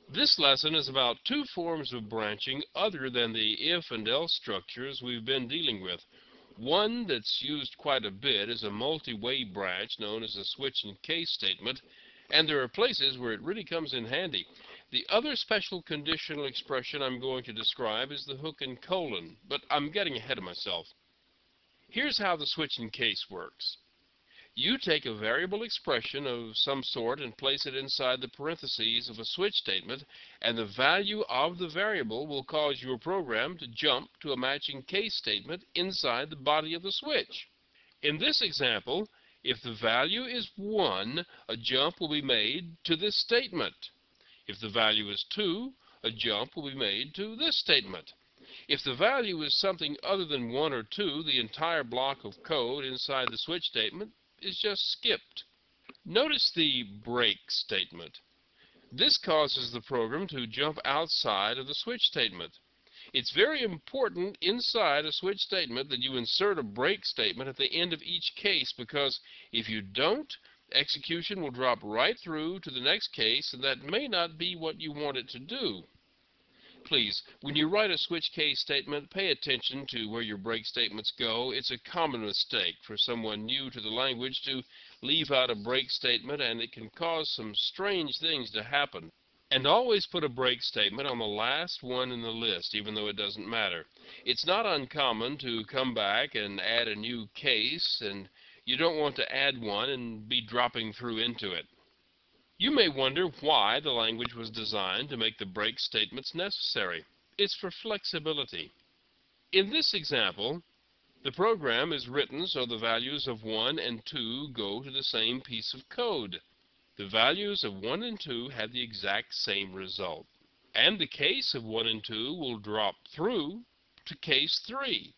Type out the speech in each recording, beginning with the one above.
This lesson is about two forms of branching other than the if and else structures we've been dealing with. One that's used quite a bit is a multi-way branch known as a switch and case statement, and there are places where it really comes in handy. The other special conditional expression I'm going to describe is the hook and colon, but I'm getting ahead of myself. Here's how the switch and case works. You take a variable expression of some sort and place it inside the parentheses of a switch statement, and the value of the variable will cause your program to jump to a matching case statement inside the body of the switch. In this example, if the value is 1, a jump will be made to this statement. If the value is 2, a jump will be made to this statement. If the value is something other than 1 or 2, the entire block of code inside the switch statement is just skipped. Notice the break statement. This causes the program to jump outside of the switch statement. It's very important inside a switch statement that you insert a break statement at the end of each case, because if you don't, execution will drop right through to the next case, and that may not be what you want it to do. Please, when you write a switch case statement, pay attention to where your break statements go. It's a common mistake for someone new to the language to leave out a break statement, and it can cause some strange things to happen. And always put a break statement on the last one in the list, even though it doesn't matter. It's not uncommon to come back and add a new case, and you don't want to add one and be dropping through into it. You may wonder why the language was designed to make the break statements necessary. It's for flexibility. In this example, the program is written so the values of 1 and 2 go to the same piece of code. The values of 1 and 2 have the exact same result. And the case of 1 and 2 will drop through to case 3.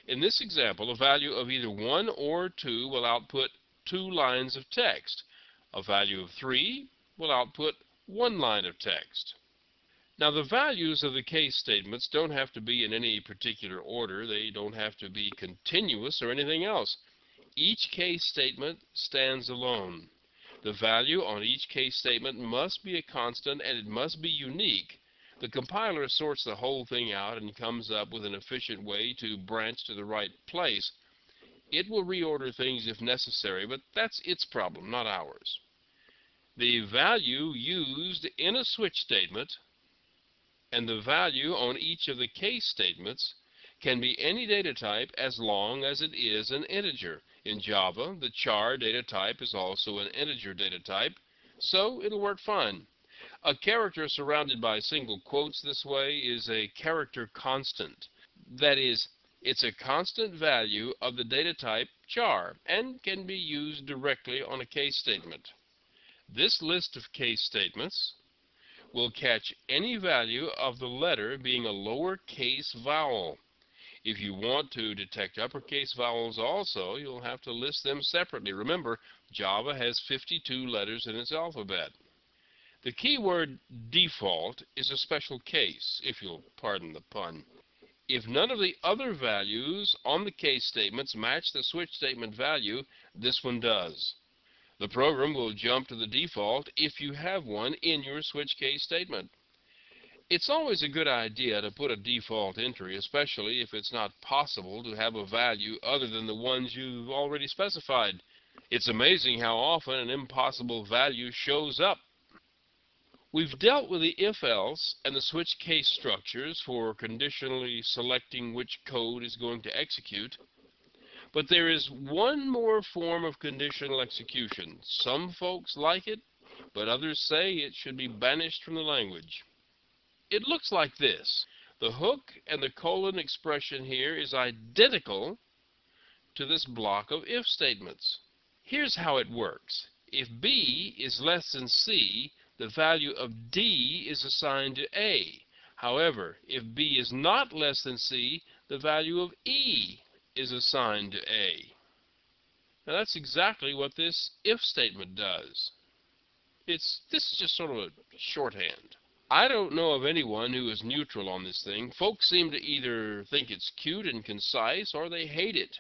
In this example, a value of either 1 or 2 will output 2 lines of text. A value of 3 will output 1 line of text. Now, the values of the case statements don't have to be in any particular order. They don't have to be continuous or anything else. Each case statement stands alone. The value on each case statement must be a constant, and it must be unique. The compiler sorts the whole thing out and comes up with an efficient way to branch to the right place. It will reorder things if necessary, but that's its problem, not ours. The value used in a switch statement and the value on each of the case statements can be any data type as long as it is an integer. In Java, the char data type is also an integer data type, so it'll work fine. A character surrounded by single quotes this way is a character constant. That is, it's a constant value of the data type char and can be used directly on a case statement. This list of case statements will catch any value of the letter being a lowercase vowel. If you want to detect uppercase vowels also, you'll have to list them separately. Remember, Java has 52 letters in its alphabet. The keyword default is a special case, if you'll pardon the pun. If none of the other values on the case statements match the switch statement value, this one does. The program will jump to the default if you have one in your switch case statement. It's always a good idea to put a default entry, especially if it's not possible to have a value other than the ones you've already specified. It's amazing how often an impossible value shows up. We've dealt with the if-else and the switch case structures for conditionally selecting which code is going to execute. But there is one more form of conditional execution. Some folks like it, but others say it should be banished from the language. It looks like this. The hook and the colon expression here is identical to this block of if statements. Here's how it works. If B is less than C, the value of D is assigned to A. However, if B is not less than C, the value of E is assigned to A. Now that's exactly what this if statement does. This is just sort of a shorthand. I don't know of anyone who is neutral on this thing. Folks seem to either think it's cute and concise or they hate it.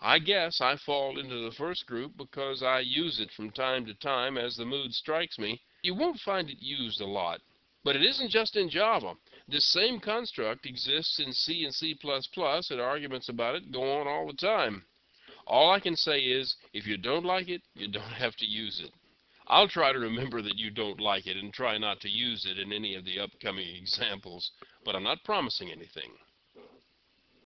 I guess I fall into the first group because I use it from time to time as the mood strikes me. You won't find it used a lot. But it isn't just in Java. This same construct exists in C and C++, and arguments about it go on all the time. All I can say is, if you don't like it, you don't have to use it. I'll try to remember that you don't like it and try not to use it in any of the upcoming examples, but I'm not promising anything.